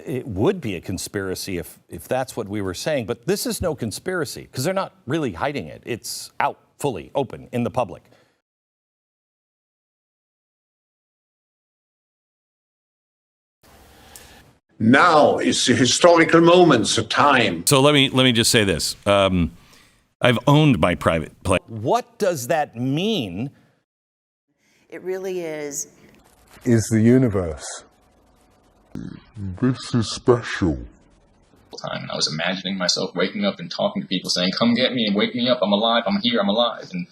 it would be a conspiracy if that's what we were saying. But this is no conspiracy because they're not really hiding it. It's out fully, open in the public. Now is the historical moments of time. So let me just say this. I've owned my private plane. What does that mean? It really is the universe. This is special. Time. I was imagining myself waking up and talking to people saying, come get me and wake me up. I'm alive. I'm here. I'm alive. And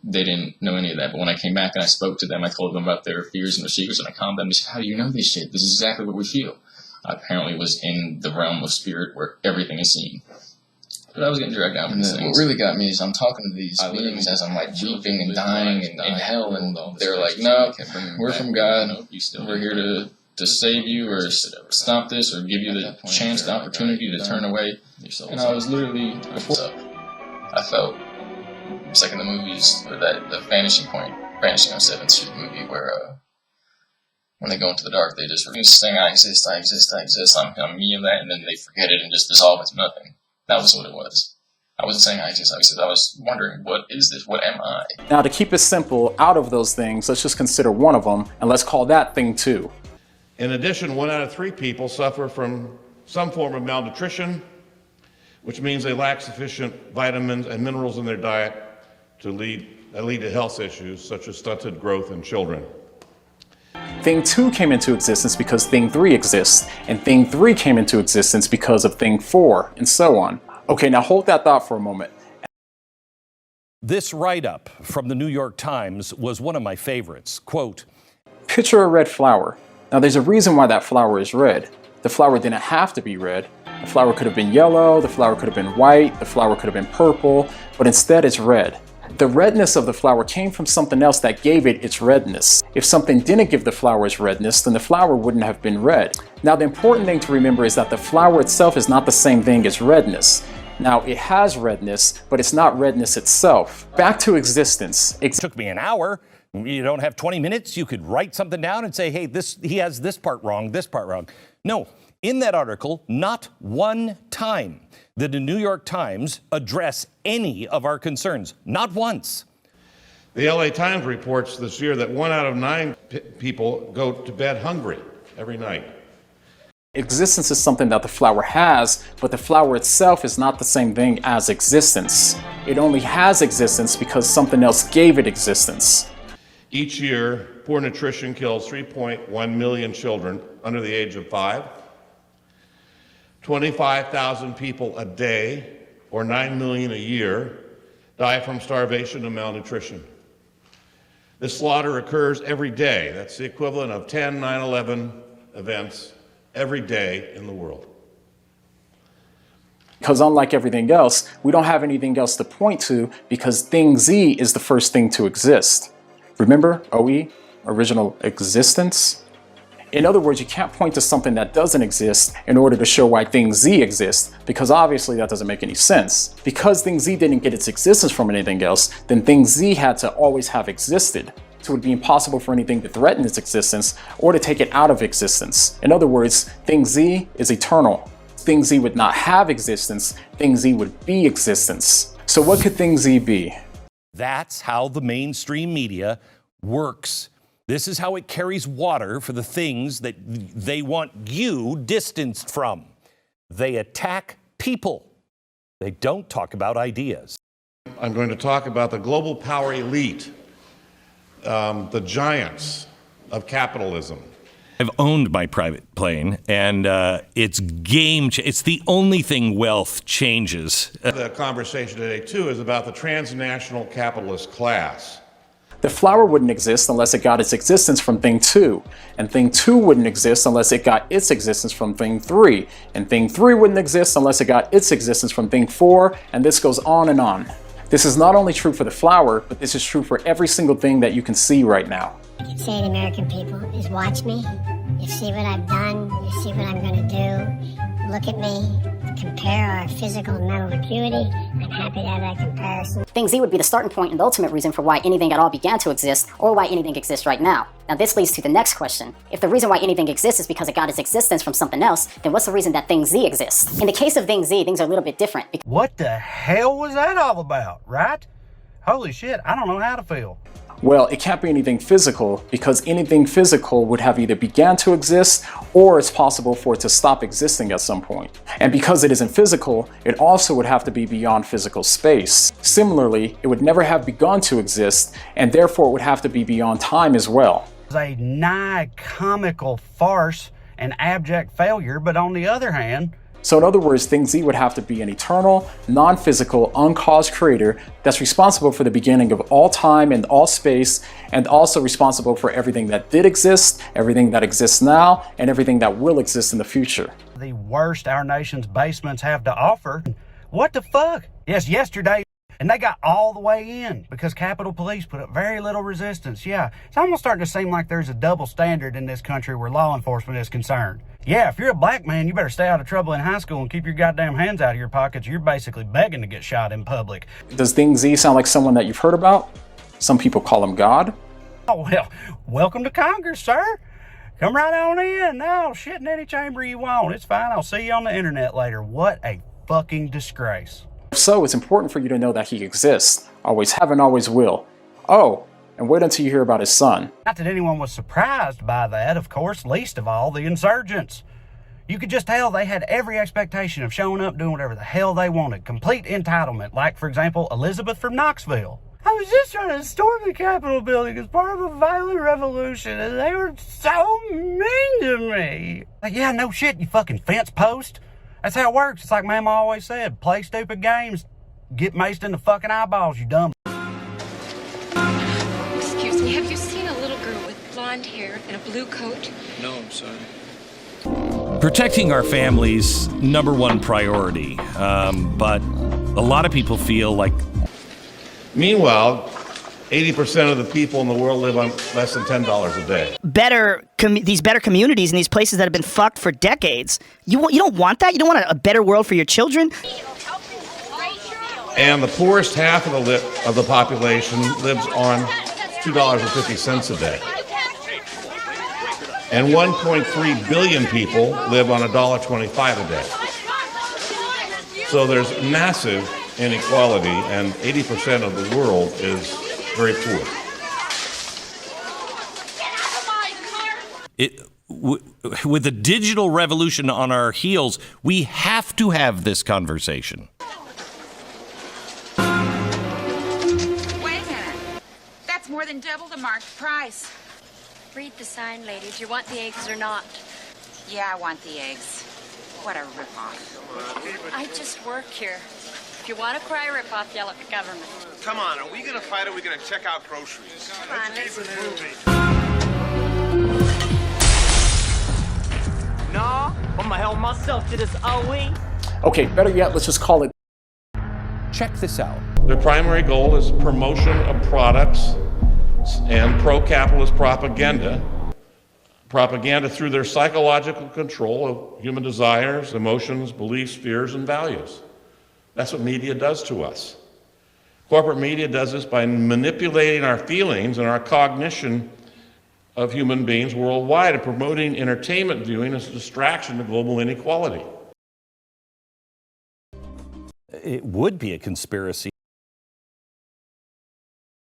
they didn't know any of that. But when I came back and I spoke to them, I told them about their fears and their secrets, and I calmed them. They said, how do you know this shit? This is exactly what we feel. I apparently was in the realm of spirit where everything is seen. But I was getting dragged down from these things. What really got me is I'm talking to these beings as I'm like weeping and dying in hell, and they're like, no, we're from God. We're here to save you or stop this or give you the chance, the opportunity to turn away. And I was literally, I felt, it's like in the movies, or that the Vanishing Point, Vanishing on 7th Street movie, where when they go into the dark, they just saying, I exist, I'm me and that, and then they forget it and just dissolve into nothing. That was what it was. I wasn't saying I exist, I was wondering, what is this? What am I? Now, to keep it simple, out of those things, let's just consider one of them, and let's call that thing 2. In addition, 1 out of 3 people suffer from some form of malnutrition, which means they lack sufficient vitamins and minerals in their diet that lead to health issues such as stunted growth in children. Thing 2 came into existence because thing 3 exists, and thing 3 came into existence because of thing 4, and so on. Okay, now hold that thought for a moment. This write-up from the New York Times was one of my favorites. Quote, picture a red flower. Now there's a reason why that flower is red. The flower didn't have to be red. The flower could have been yellow, the flower could have been white, the flower could have been purple, but instead it's red. The redness of the flower came from something else that gave it its redness. If something didn't give the flower its redness, then the flower wouldn't have been red. Now the important thing to remember is that the flower itself is not the same thing as redness. Now it has redness, but it's not redness itself. Back to existence. It took me an hour. You don't have 20 minutes. You could write something down and say, hey, he has this part wrong, this part wrong. No, in that article, not one time did the New York Times address any of our concerns. Not once. The LA Times reports this year that 1 out of 9 people go to bed hungry every night. Existence is something that the flower has, but the flower itself is not the same thing as existence. It only has existence because something else gave it existence. Each year, poor nutrition kills 3.1 million children under the age of 5. 25,000 people a day, or 9 million a year, die from starvation and malnutrition. This slaughter occurs every day. That's the equivalent of 10 9/11 events every day in the world. Because unlike everything else, we don't have anything else to point to because thing Z is the first thing to exist. Remember OE, original existence? In other words, you can't point to something that doesn't exist in order to show why thing Z exists, because obviously that doesn't make any sense. Because thing Z didn't get its existence from anything else, then thing Z had to always have existed. So it would be impossible for anything to threaten its existence or to take it out of existence. In other words, thing Z is eternal. Thing Z would not have existence, thing Z would be existence. So what could thing Z be? That's how the mainstream media works. This is how it carries water for the things that they want you distanced from. They attack people. They don't talk about ideas. I'm going to talk about the global power elite, the giants of capitalism. I've owned my private plane, and it's it's the only thing wealth changes. The conversation today, too, is about the transnational capitalist class. The flower wouldn't exist unless it got its existence from thing 2, and thing 2 wouldn't exist unless it got its existence from thing 3, and thing 3 wouldn't exist unless it got its existence from thing 4, and this goes on and on. This is not only true for the flower, but this is true for every single thing that you can see right now. I can say to the American people is watch me. You see what I've done. You see what I'm going to do. Look at me. The compare our physical and mental acuity, I'm happy to have that comparison. Thing Z would be the starting point and the ultimate reason for why anything at all began to exist, or why anything exists right now. Now this leads to the next question. If the reason why anything exists is because it got its existence from something else, then what's the reason that thing Z exists? In the case of thing Z, things are a little bit different. What the hell was that all about, right? Holy shit, I don't know how to feel. Well, it can't be anything physical, because anything physical would have either began to exist or it's possible for it to stop existing at some point. And because it isn't physical, it also would have to be beyond physical space. Similarly, it would never have begun to exist, and therefore it would have to be beyond time as well. It's a nigh comical farce and abject failure, but on the other hand, So in other words, thing Z would have to be an eternal, non-physical, uncaused creator that's responsible for the beginning of all time and all space, and also responsible for everything that did exist, everything that exists now, and everything that will exist in the future. the worst our nation's basements have to offer. What the fuck? Yes, yesterday, and they got all the way in because Capitol Police put up very little resistance. Yeah, it's almost starting to seem like there's a double standard in this country where law enforcement is concerned. Yeah, if you're a black man, you better stay out of trouble in high school and keep your goddamn hands out of your pockets. You're basically begging to get shot in public. Does Thing Z sound like someone that you've heard about? Some people call him God. Oh, well, welcome to Congress, sir. Come right on in. No, shit in any chamber you want. It's fine. I'll see you on the internet later. What a fucking disgrace. So it's important for you to know that he exists, always have and always will. Oh, and wait until you hear about his son. Not that anyone was surprised by that, of course, least of all the insurgents. You could just tell they had every expectation of showing up doing whatever the hell they wanted. Complete entitlement, like, for example, Elizabeth from Knoxville. I was just trying to storm the Capitol building as part of a violent revolution, and they were so mean to me. Like, yeah, no shit, you fucking fence post. That's how it works. It's like Mama always said, play stupid games, get maced in the fucking eyeballs, you dumb. Excuse me, have you seen a little girl with blonde hair and a blue coat? No, I'm sorry. Protecting our families, number one priority. But a lot of people feel like Meanwhile, 80% of the people in the world live on less than $10 a day. These better communities in these places that have been fucked for decades. You don't want that? You don't want a better world for your children? And the poorest half of the population lives on $2.50 a day. And 1.3 billion people live on $1.25 a day. So there's massive inequality, and 80% of the world is very poor. With the digital revolution on our heels, we have to have this conversation. Wait a minute. That's more than double the marked price. Read the sign, lady, if you want the eggs or not. Yeah, I want the eggs. What a ripoff. I just work here. If you want to cry ripoff, yell at the government. Come on, are we gonna fight or are we gonna check out groceries? Come on, let's move. No, I'm gonna help myself to this, are we? Okay, better yet, let's just call it. Check this out. Their primary goal is promotion of products and pro-capitalist propaganda. Propaganda through their psychological control of human desires, emotions, beliefs, fears, and values. That's what media does to us. Corporate media does this by manipulating our feelings and our cognition of human beings worldwide and promoting entertainment viewing as a distraction to global inequality. It would be a conspiracy.